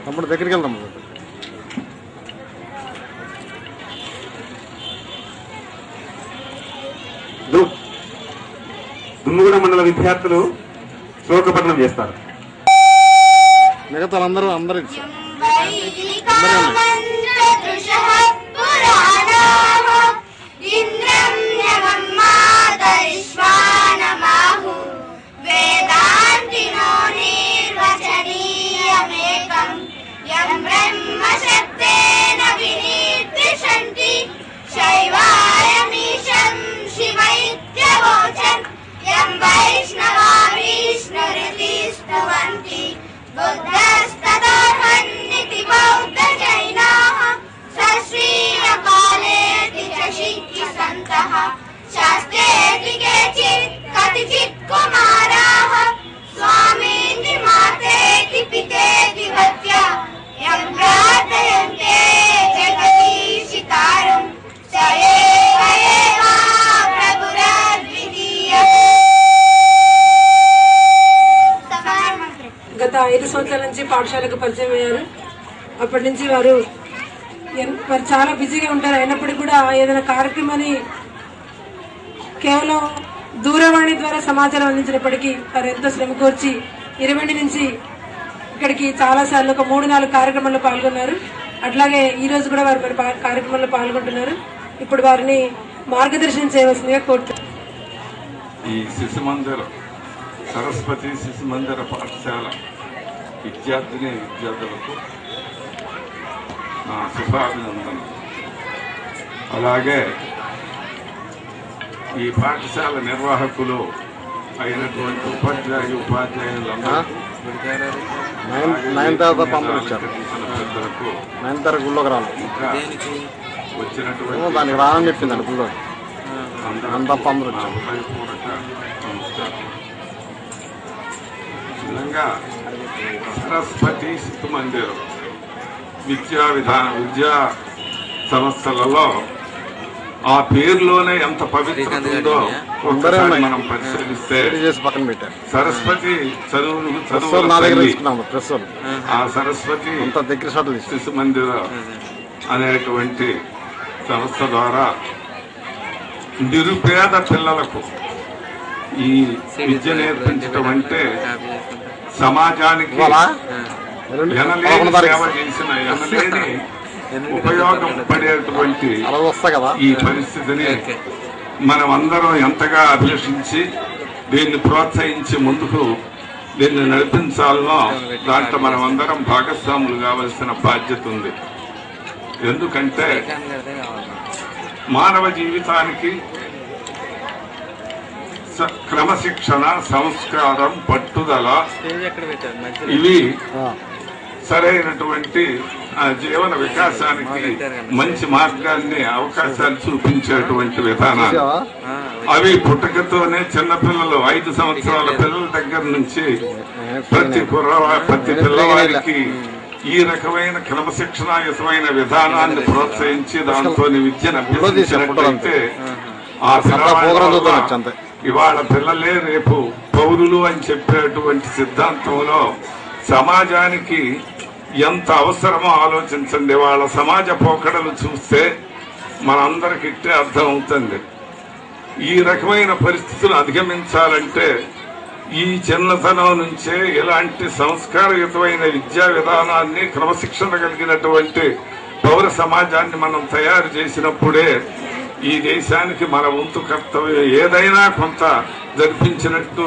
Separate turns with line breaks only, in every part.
తమ్ముడు దగ్గరికి వెళ్దాం.
దుమ్ముగూడ మండల విద్యార్థులు శ్లోకపఠనం చేస్తారు.
మిగతా అందరూ
గత 5 సంవత్సరాల నుంచి పాఠశాలకు పరిచయం అయ్యారు. అప్పటి నుంచి వారు చాలా బిజీగా ఉంటారు. అయినప్పటికీ కూడా ఏదైనా కార్యక్రమాన్ని కేవలం దూరవాణి ద్వారా సమాచారం అందించినప్పటికీ వారు ఎంతో శ్రమ కోర్చి 20 నుంచి ఇక్కడికి చాలా సార్లు ఒక 3-4 కార్యక్రమాల్లో పాల్గొన్నారు. అట్లాగే ఈ రోజు కూడా వారు మరి కార్యక్రమంలో పాల్గొంటున్నారు. ఇప్పుడు వారిని మార్గదర్శనం చేయవలసిందిగా కోరుతున్నారు.
ఈ శిశుమందిర సరస్వతి శిశుమందిర పాఠశాల విద్యార్థులకు నా శుభాభినందనలు. అలాగే ఈ పాఠశాల నిర్వాహకులు అయినటువంటి ఉపాధ్యాయులందరూ
వచ్చినటువంటి దానికి రాని చెప్పిందండి గుళ్ళో
నిజంగా సరస్వతి శిశు మందిరం విద్యా సంస్థలలో ఆ పేరులోనే ఎంత పవిత్రత ఉందో ఒకసారి మనం పరిశీలిస్తే సరస్వతి ఆ సరస్వతి శిశు మందిరం అనేటువంటి సంస్థ ద్వారా నిరుపేద పిల్లలకు ఈ విద్య నేర్పించడం అంటే సమాజానికి ఎనలేని సేవ చేసిన ఎనలేని ఉపయోగపడేటువంటి ఈ పరిస్థితిని మనం అందరం ఎంతగా అభిలషించి దీన్ని ప్రోత్సహించి ముందుకు దీన్ని నడిపించాలనో దాంట్లో మనం అందరం భాగస్వాములు కావలసిన బాధ్యత ఉంది. ఎందుకంటే మానవ జీవితానికి క్రమశిక్షణ, సంస్కారం, పట్టుదల ఇవి సరైనటువంటి జీవన వికాసానికి మంచి మార్గాన్ని అవకాశాలు చూపించేటువంటి విధానాలు. అవి పుట్టుకతోనే చిన్నపిల్లలు 5 సంవత్సరాల పిల్లల దగ్గర నుంచి ప్రతి పిల్లవాడికి ఈ రకమైన క్రమశిక్షణాయుతమైన విధానాన్ని ప్రోత్సహించి దాంతో విద్యను అభ్యసించినట్లయితే ఆ పిల్లవాడు ఇవాళ పిల్లలే రేపు పౌరులు అని చెప్పేటువంటి సిద్ధాంతంలో సమాజానికి ఎంత అవసరమో ఆలోచించండి. వాళ్ళ సమాజ పోకడలు చూస్తే మనందరికి ఇట్టే అర్థం అవుతుంది. ఈ రకమైన పరిస్థితులు అధిగమించాలంటే ఈ చిన్నతనం నుంచే ఇలాంటి సంస్కారయుతమైన విద్యా విధానాన్ని, క్రమశిక్షణ కలిగినటువంటి పౌర సమాజాన్ని మనం తయారు చేసినప్పుడే ఈ దేశానికి మన వంతు కర్తవ్యం ఏదైనా కొంత జరిపించినట్టు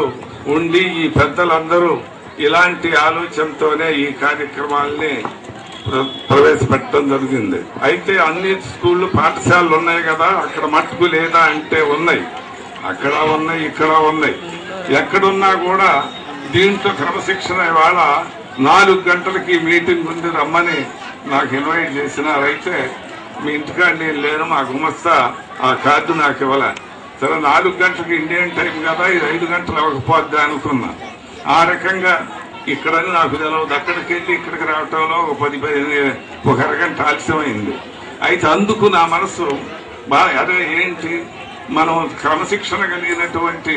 ఉండి ఈ పెద్దలందరూ ఇలాంటి ఆలోచనతోనే ఈ కార్యక్రమాల్ని ప్రవేశపెట్టడం జరిగింది. అయితే అన్ని స్కూళ్ళు పాఠశాలలు ఉన్నాయి కదా, అక్కడ మట్టుకు లేదా అంటే ఉన్నాయి, అక్కడ ఉన్నాయి, ఇక్కడ ఉన్నాయి. ఎక్కడున్నా కూడా దీంట్లో క్రమశిక్షణ ఇవాళ 4 గంటలకి మీటింగ్ ఉంది రమ్మని నాకు ఇన్వైట్ చేసినారైతే మీ ఇంటికాడ నేను లేను, మా గుమస్తా ఆ కార్డు నాకు ఇవ్వలే. సరే 4 గంటలకి ఇండియన్ టైం కదా, ఇది 5 గంటలు అవ్వకపోద్దా అనుకున్నా. ఆ రకంగా ఇక్కడని నాకు తెలియదు, అక్కడికి వెళ్ళి ఇక్కడికి రావటంలో ఒక అరగంట ఆలస్యమైంది. అయితే అందుకు నా మనసు బాగా అదే ఏంటి మనం క్రమశిక్షణ కలిగినటువంటి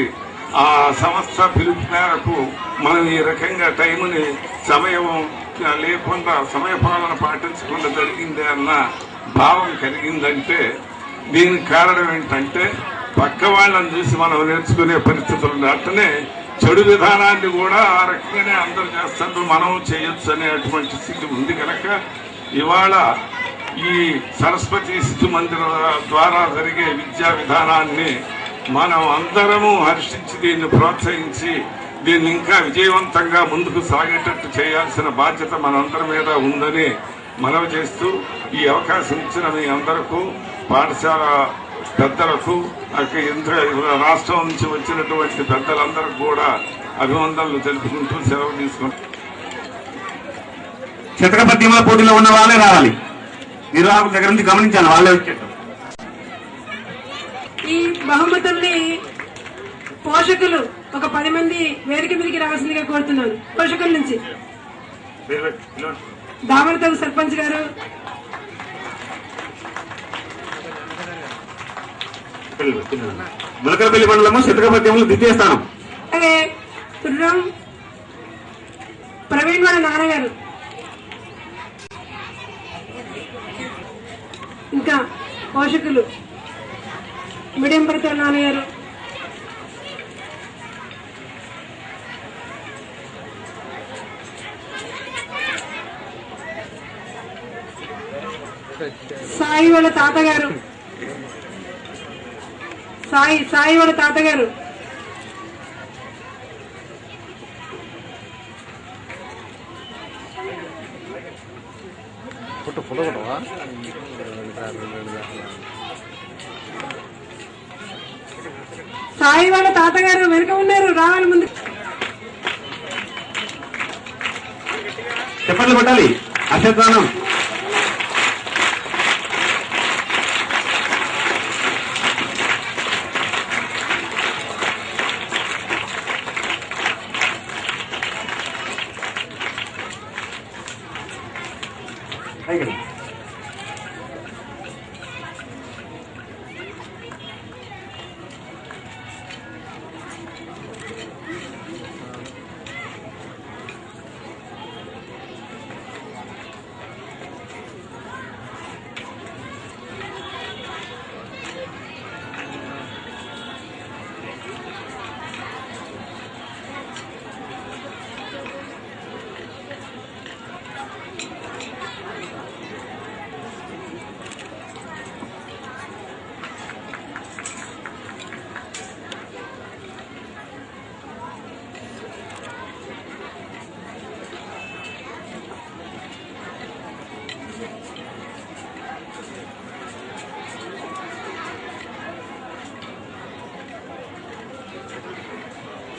ఆ సంస్థ పిలుపు మేరకు మనం ఈ రకంగా టైంని సమయం లేకుండా సమయపాలన పాటించకుండా జరిగింది అన్న భావం కలిగిందంటే దీనికి కారణం ఏంటంటే పక్క వాళ్ళని చూసి మనం నేర్చుకునే పరిస్థితులు అట్టనే చెడు విధానాన్ని కూడా ఆ రకంగానే అందరూ చేస్తారు, మనం చేయొచ్చు అనేటువంటి స్థితి ఉంది కనుక ఇవాళ ఈ సరస్వతి శిశు మందిర ద్వారా జరిగే విద్యా విధానాన్ని మనం అందరము హర్షించి దీన్ని ప్రోత్సహించి దీన్ని ఇంకా విజయవంతంగా ముందుకు సాగేటట్టు చేయాల్సిన బాధ్యత మనందరి మీద ఉందని మనవి చేస్తూ ఈ అవకాశం ఇచ్చిన మీ అందరకు పాఠశాల పెద్దలకు రాష్ట్రం నుంచి వచ్చినటువంటి పెద్దలందరికీ కూడా అభివందనలు తెలుపుకుంటూ సెలవు తీసుకుంటాం.
చిత్రపద్యముల పోటీలో ఉన్న వాళ్ళే రావాలి, నిర్వాహకుల దగ్గర నుంచి గమనించాను, వాళ్ళే వచ్చేట్టు.
ఈ బహుమతుల్ని పోషకులు ఒక 10 మంది వేదిక మీదకి రావాల్సిందిగా కోరుతున్నాను. పోషకుల నుంచి దామరతగు సర్పంచ్ గారు,
ములకలపల్లి మండలము చిత్రపద్యములు ద్వితీయ స్థానం.
అలాగే తుర్రం ప్రవీణ్ వాళ్ళ నాన్నగారు, ఇంకా పోషకులు మీడియం పడతారు నాన్నగారు, సాయి వాళ్ళ తాతగారు, సాయి వాళ్ళ తాతగారు,
ఫోటో కొట్టవా?
సాయి వాళ్ళ తాతగారు వెనుక ఉన్నారు, రావాలి ముందు.
చెప్పట్లు కొట్టాలి. అశ్వత్థానం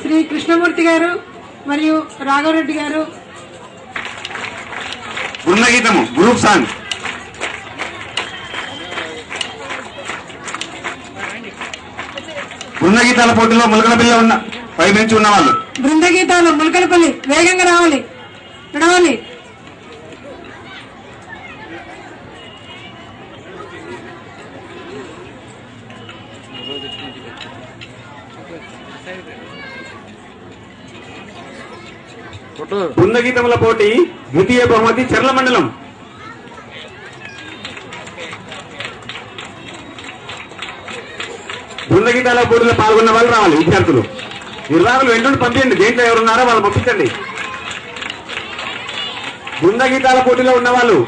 శ్రీ కృష్ణమూర్తి గారు మరియు రాఘవరెడ్డి గారు.
బృందగీతము గ్రూప్ సాంగ్. బృందగీతాల పోటీలో ములకలపల్లి ఉన్న పై బెంచ్ ఉన్న వాళ్ళు.
బృందగీతాలు ములకలపల్లి వేగంగా రావాలి, నడవాలి.
బృందగీతముల పోటీ ద్వితీయ బహుమతి చర్ల మండలం. బృందగీతాల పోటీలో పాల్గొన్న వాళ్ళు రావాలి. విద్యార్థులు నిర్వాహకులు వెంటనే పంపించండి, దేంట్లో ఎవరున్నారో వాళ్ళు పంపించండి. బృందగీతాల పోటీలో ఉన్న వాళ్ళు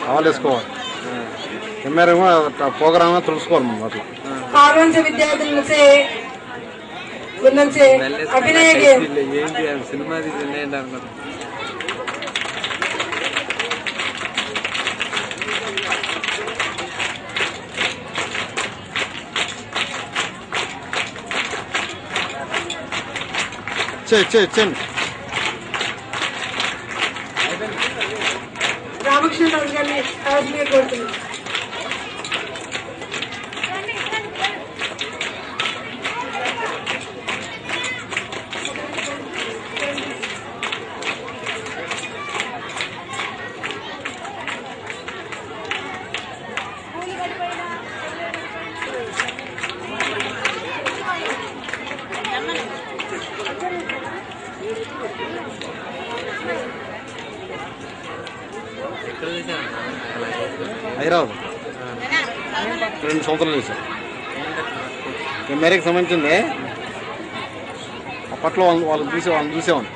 కావాలేసుకోవాలి. ఎమ్మెరేమో ప్రోగ్రామ్ తెలుసుకోవాలి. అట్లా
ఆరోగ్య విద్యార్థుల నుంచి ముందుంచి అభినయ గేమ్
సినిమా తీసిండి అనుకున్నాను.
ఇచ్చేయండి.
అడిషనల్ హౌస్ గారిని రావాల్సిందిగా కోరుతున్నాం.
హైదరాబాద్ 2 సంవత్సరాలు చేశారు. కెమెరాకి సంబంధించింది అప్పట్లో వాళ్ళని చూసేవాడిని.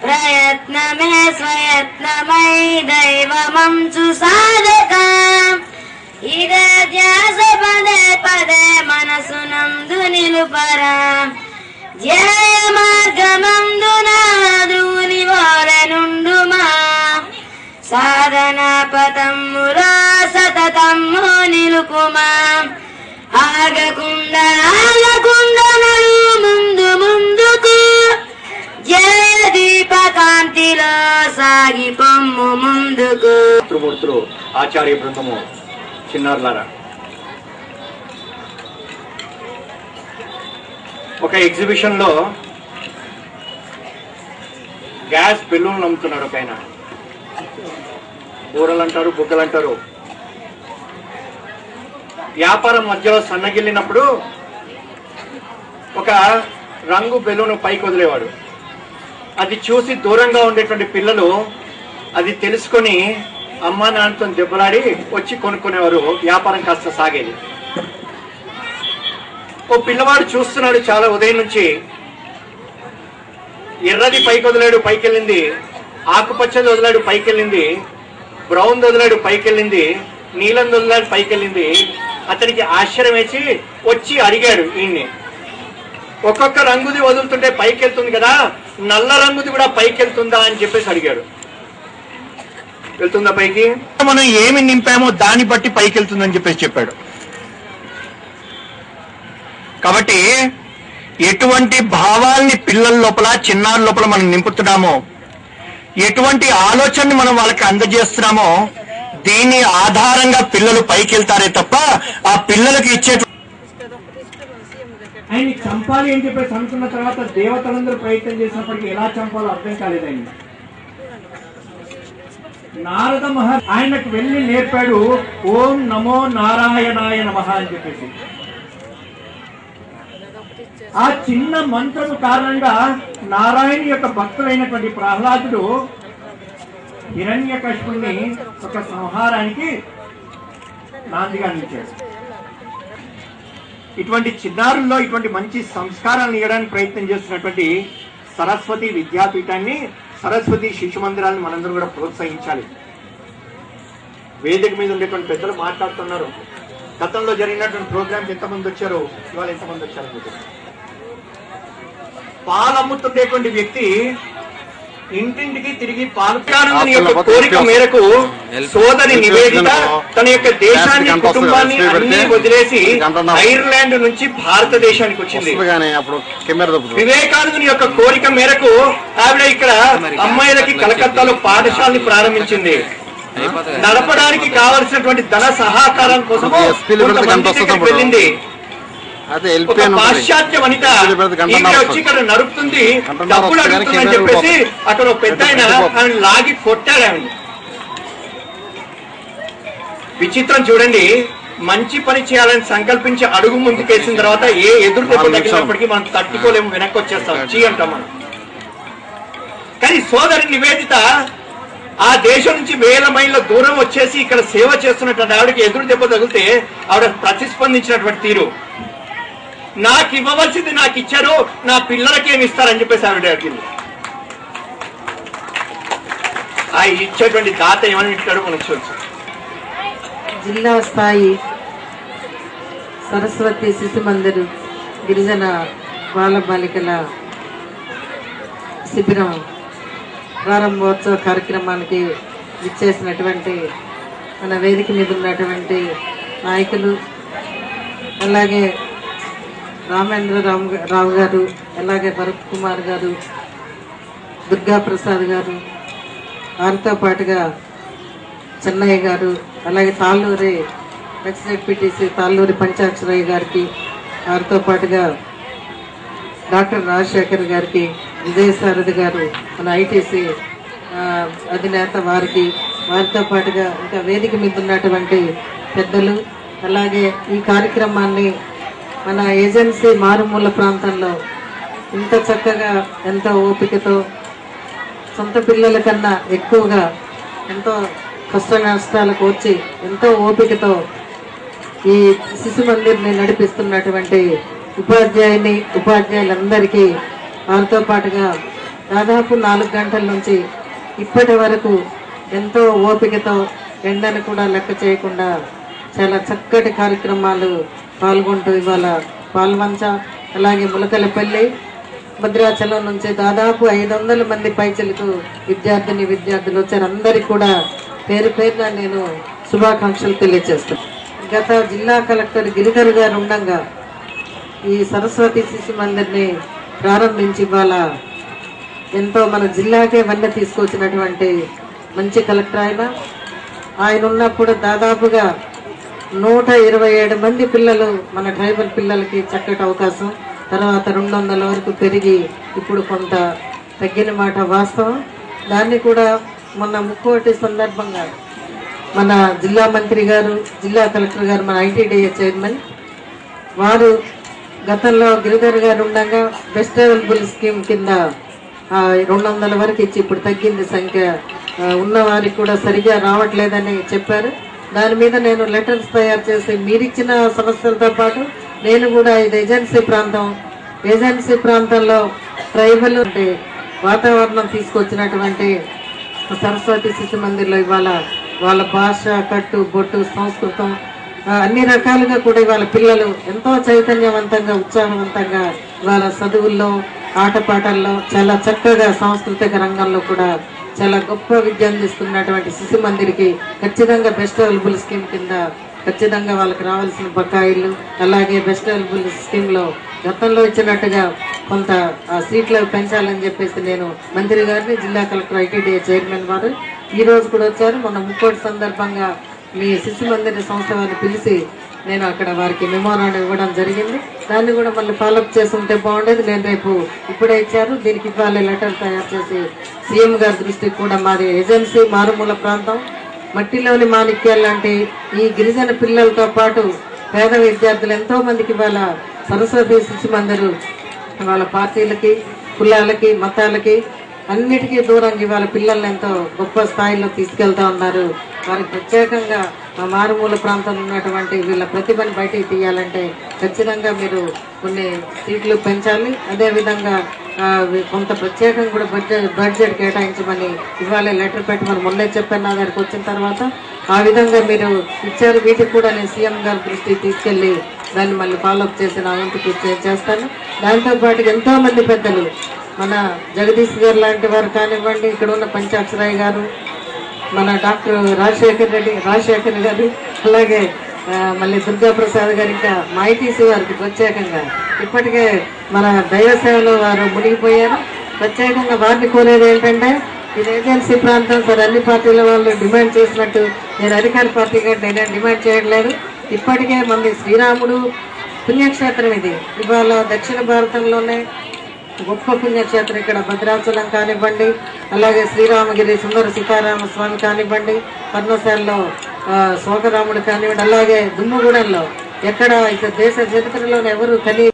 ప్రయత్నమే స్వయత్నమై దైవమంచు సాధక ఇదే ధ్యాస పదే పదే మనసునందు నిలుపరా ధ్యేయ మార్గమందున ధ్రువుని వారనుండుమా సాధన పదమ్ములో సతతమ్ము నిలుపుమా ఆగకుండా నడు ముందు ముందుకు జయ దీపకాంతిలో సాగి పొమ్ము ముందుకు.
మాతృమూర్తులు ఆచార్య బృందము చిన్నారులారా, ఒక ఎగ్జిబిషన్ లో గ్యాస్ బెలూన్లు అమ్ముతున్నాడు ఒక ఆయన. బూరలు అంటారు, బుగ్గలు అంటారు. వ్యాపారం మధ్యలో సన్నగిల్లినప్పుడు ఒక రంగు బెలూన్ పైకి వదిలేవాడు. అది చూసి దూరంగా ఉండేటువంటి పిల్లలు అది తెలుసుకొని అమ్మా నాన్నతో దెబ్బలాడి వచ్చి కొనుక్కునేవారు. వ్యాపారం కాస్త సాగేది. ఓ పిల్లవాడు చూస్తున్నాడు చాలా ఉదయం నుంచి. ఎర్రది పైకి వదిలాడు, పైకి వెళ్ళింది. ఆకుపచ్చది వదిలాడు, పైకి వెళ్ళింది. బ్రౌన్ వదిలాడు, పైకి వెళ్ళింది. నీలం వదిలాడు, పైకి వెళ్ళింది. అతనికి ఆశ్చర్యం వేసి వచ్చి అడిగాడు ఈయన్ని, ఒక్కొక్క రంగుది వదులుతుంటే పైకి వెళ్తుంది కదా, నల్ల రంగుది కూడా పైకి వెళ్తుందా అని చెప్పేసి అడిగాడు. వెళ్తుందా పైకి? మనం ఏమి నింపామో దాన్ని బట్టి పైకి వెళ్తుందని చెప్పేసి చెప్పాడు. కాబట్టి ఎటువంటి భావాల్ని పిల్లల లోపల, చిన్నారుల లోపల మనం నింపుతున్నామో, ఎటువంటి ఆలోచనని మనం వాళ్ళకి అందజేస్తున్నామో దీని ఆధారంగా పిల్లలు పైకి వెళ్తారే తప్ప ఆ పిల్లలకి ఇచ్చే ఆయన్ని చంపాలి అని చెప్పేసి అనుకున్న తర్వాత దేవతలందరూ ప్రయత్నం చేసినప్పటికీ ఎలా చంపాలో అర్థం కాలేదు ఆయన. నారద మహర్షి ఆయనకు వెళ్ళి నేర్పాడు ఓం నమో నారాయణాయ నమః అని చెప్పేసి. ఆ చిన్న మంత్రము కారణంగా నారాయణ యొక్క భక్తులైనటువంటి ప్రహ్లాదుడు హిరణ్యకశిపుణ్ణి ఒక సంహారానికి నాందిగా నిలిచాడు. ఇటువంటి చిన్నారుల్లో ఇటువంటి మంచి సంస్కారాలను ఇవ్వడానికి ప్రయత్నం చేస్తున్నటువంటి సరస్వతి విద్యాపీఠాన్ని, సరస్వతి శిశు మందిరాన్ని మనందరూ కూడా ప్రోత్సహించాలి. వేదిక మీద ఉండేటువంటి పెద్దలు మాట్లాడుతున్నారు. గతంలో జరిగినటువంటి ప్రోగ్రామ్స్ ఎంతమంది వచ్చారు, ఇవాళ ఎంతమంది వచ్చారు? పాలు అమ్ముతుండేటువంటి వ్యక్తి ఇంటింటికి తిరిగి పాలకారుని యొక్క కోరిక మేరకు సోదరి నివేదిత తన యొక్క దేశాన్ని, కుటుంబాన్ని అన్ని వదిలేసి ఐర్లాండ్ నుంచి భారతదేశానికి వచ్చింది. వివేకానందుని యొక్క కోరిక మేరకు ఆవిడ ఇక్కడ అమ్మాయిలకి కలకత్తాలో పాఠశాలని ప్రారంభించింది. నడపడానికి కావలసినటువంటి ధన సహకారం కోసం వెళ్ళింది. పాశ్చాత్య వనిత వచ్చి ఇక్కడ నడుపుతుంది, డబ్బులు అడుగుతుందని చెప్పేసి అక్కడ పెద్ద ఆయన ఆమెను లాగి కొట్టాడు. ఆమె విచిత్రం చూడండి, మంచి పని చేయాలని సంకల్పించి అడుగు ముందుకేసిన తర్వాత ఏ ఎదురు దెబ్బ తగ్గినప్పటికీ మనం తట్టుకోలేము, వెనక్కి వచ్చేస్తాం, చీ అంటాం మనం. కానీ సోదరి నివేదిత ఆ దేశం నుంచి వేల మైళ్ళ దూరం వచ్చేసి ఇక్కడ సేవ చేస్తున్నటువంటి ఆవిడకి ఎదురు దెబ్బ తగిలితే ఆవిడ ప్రతిస్పందించినటువంటి తీరు, నాకు ఇవ్వవలసింది నాకు ఇచ్చారు, నా పిల్లలకి ఏమి ఇస్తారని చెప్పేసి ఆవిడ అడిగింది. ఆ ఇచ్చేటువంటి దాత ఏమని ఇస్తాడో మనకు చూడచ్చు.
జిల్లా స్థాయి సరస్వతి శిశు మందిర్ గిరిజన బాల బాలికల శిబిరం ప్రారంభోత్సవ కార్యక్రమానికి ఇచ్చేసినటువంటి మన వేదిక మీద ఉన్నటువంటి నాయకులు, అలాగే రామేంద్రరావు గారు, అలాగే భరత్ కుమార్ గారు, దుర్గా ప్రసాద్ గారు, వారితో పాటుగా చెన్నయ్య గారు, అలాగే తాళ్ళూరి ఎక్స్-జెడ్పీటీసీ తాళ్ళూరి పంచాక్షరయ్య గారికి, వారితో పాటుగా డాక్టర్ రాజశేఖర్ గారికి, విజయసారథి గారు మన ఐటీసీ అధినేత వారికి, వారితో పాటుగా ఇంకా వేదిక మీద ఉన్నటువంటి పెద్దలు, అలాగే ఈ కార్యక్రమాన్ని మన ఏజెన్సీ మారుమూల ప్రాంతంలో ఇంత చక్కగా ఎంతో ఓపికతో సొంత పిల్లల కన్నా ఎక్కువగా ఎంతో కష్ట నష్టాలకు వచ్చి ఎంతో ఓపికతో ఈ శిశు మందిర్ని నడిపిస్తున్నటువంటి ఉపాధ్యాయులందరికీ, వారితో పాటుగా దాదాపు 4 గంటల నుంచి ఇప్పటి వరకు ఎంతో ఓపికతో ఎండను కూడా లెక్క చేయకుండా చాలా చక్కటి కార్యక్రమాలు పాల్గొంటూ ఇవాళ పాల్వంచ, అలాగే ములకలపల్లి, భద్రాచలం నుంచి దాదాపు 500 మంది పైచలకు విద్యార్థులు వచ్చారు. అందరికీ కూడా పేరు పేరున నేను శుభాకాంక్షలు తెలియజేస్తాను. గత జిల్లా కలెక్టర్ గిరిధర్ గారు ఉండగా ఈ సరస్వతి శిశు మందిర్ని ప్రారంభించి ఇవాళ ఎంతో మన జిల్లాకే వన్నె తీసుకొచ్చినటువంటి మంచి కలెక్టర్ ఆయన ఉన్నప్పుడు దాదాపుగా 127 మంది పిల్లలు మన ట్రైబల్ పిల్లలకి చక్కటి అవకాశం, తర్వాత 200 వరకు పెరిగి ఇప్పుడు కొంత తగ్గిన మాట వాస్తవం. దాన్ని కూడా మొన్న ముక్కోటి సందర్భంగా మన జిల్లా మంత్రి గారు, జిల్లా కలెక్టర్ గారు, మన ఐటీడీఏ చైర్మన్ వారు గతంలో గిరిధర్ గారు ఉండగా బెస్ట్ అవైలబుల్ స్కీమ్ కింద 200 వరకు ఇచ్చి ఇప్పుడు తగ్గింది సంఖ్య, ఉన్న వారికి కూడా సరిగా రావట్లేదని చెప్పారు. దాని మీద నేను లెటర్స్ తయారు చేసి మీరిచ్చిన సమస్యలతో పాటు నేను కూడా ఇది ఏజెన్సీ ప్రాంతంలో ట్రైబల్ అంటే వాతావరణం తీసుకొచ్చినటువంటి సరస్వతి శిశు మందిర్లో ఇవాళ వాళ్ళ భాష, కట్టు, బొట్టు, సంస్కృతం అన్ని రకాలుగా కూడా ఇవాళ పిల్లలు ఎంతో చైతన్యవంతంగా, ఉత్సాహవంతంగా ఇవాళ చదువుల్లో, ఆటపాటల్లో చాలా చక్కగా సాంస్కృతిక రంగంలో కూడా చాలా గొప్ప విద్య అందిస్తున్నటువంటి శిశు మందిర్కి ఖచ్చితంగా బెస్ట్ అవైలబుల్ స్కీమ్ కింద ఖచ్చితంగా వాళ్ళకి రావాల్సిన బకాయిలు, అలాగే బెస్ట్ అవైలబుల్ స్కీమ్లో గతంలో ఇచ్చినట్టుగా కొంత సీట్లు పెంచాలని చెప్పేసి నేను మంత్రి గారిని, జిల్లా కలెక్టర్, ఐటీడీఏ చైర్మన్ వారు ఈ రోజు కూడా వచ్చారు. మొన్న ముక్కోటి సందర్భంగా మీ శిశు మందిర సంస్థ వారిని పిలిచి నేను అక్కడ వారికి మెమోరాండం ఇవ్వడం జరిగింది. దాన్ని కూడా మళ్ళీ ఫాలోఅప్ చేస్తుంటే బాగుండేది. నేను రేపు ఇప్పుడే ఇచ్చారు, దీనికి ఇవాళ లెటర్ తయారు చేసి సీఎం గారి దృష్టికి కూడా, మాది ఏజెన్సీ మారుమూల ప్రాంతం, మట్టిలోని మాణిక్యాలు లాంటి ఈ గిరిజన పిల్లలతో పాటు పేద విద్యార్థులు ఎంతో మందికి ఇవాళ సరస్వతి శిశు మందిరు వాళ్ళ పార్టీలకి, కులాలకి, మతాలకి అన్నిటికీ దూరంగా ఇవాళ పిల్లల్ని ఎంతో గొప్ప స్థాయిలో తీసుకెళ్తా ఉన్నారు. వారికి ప్రత్యేకంగా మా మారుమూల ప్రాంతంలో ఉన్నటువంటి వీళ్ళ ప్రతిభను బయటికి తీయాలంటే ఖచ్చితంగా మీరు కొన్ని సీట్లు పెంచాలి. అదేవిధంగా కొంత ప్రత్యేకంగా కూడా బడ్జెట్ కేటాయించమని ఇవాళ లెటర్ పెట్టమని మొన్నే చెప్పాను నా దగ్గరికి వచ్చిన తర్వాత. ఆ విధంగా మీరు ఇచ్చారు. వీటికి కూడా నేను సీఎం గారి దృష్టికి తీసుకెళ్లి దాన్ని మళ్ళీ ఫాలోఅప్ చేసి నా వంతుకు చేస్తాను. దాంతోపాటు ఎంతో మంది పెద్దలు, మన జగదీష్ గారు లాంటి వారు కానివ్వండి, ఇక్కడ ఉన్న పంచాక్షరాయ్ గారు, మన డాక్టర్ రాజశేఖర్ గారు, అలాగే మళ్ళీ దుర్గాప్రసాద్ గారు, ఇంకా మా ఐటీసీ వారికి ప్రత్యేకంగా ఇప్పటికే మన దైవ సేవలో వారు మునిగిపోయారు. ప్రత్యేకంగా వారిని కోరేది ఏంటంటే, ఇది ఏజెన్సీ ప్రాంతం సార్, అన్ని పార్టీల వాళ్ళు డిమాండ్ చేసినట్టు నేను అధికార పార్టీ కంటే నేనే డిమాండ్ చేయట్లేదు. ఇప్పటికే మంది శ్రీరాముడు పుణ్యక్షేత్రం ఇది. ఇవాళ దక్షిణ భారతంలోనే గొప్ప పుణ్యక్షేత్రం. ఇక్కడ భద్రాచలం కానివ్వండి, అలాగే శ్రీరామగిరి సుందర సీతారామ స్వామి కానివ్వండి, పద్మశాలలో శోకరాముడు కానివ్వండి, అలాగే దుమ్ముగూడెంలో ఎక్కడ ఇక దేశ చరిత్రలో ఎవరు కని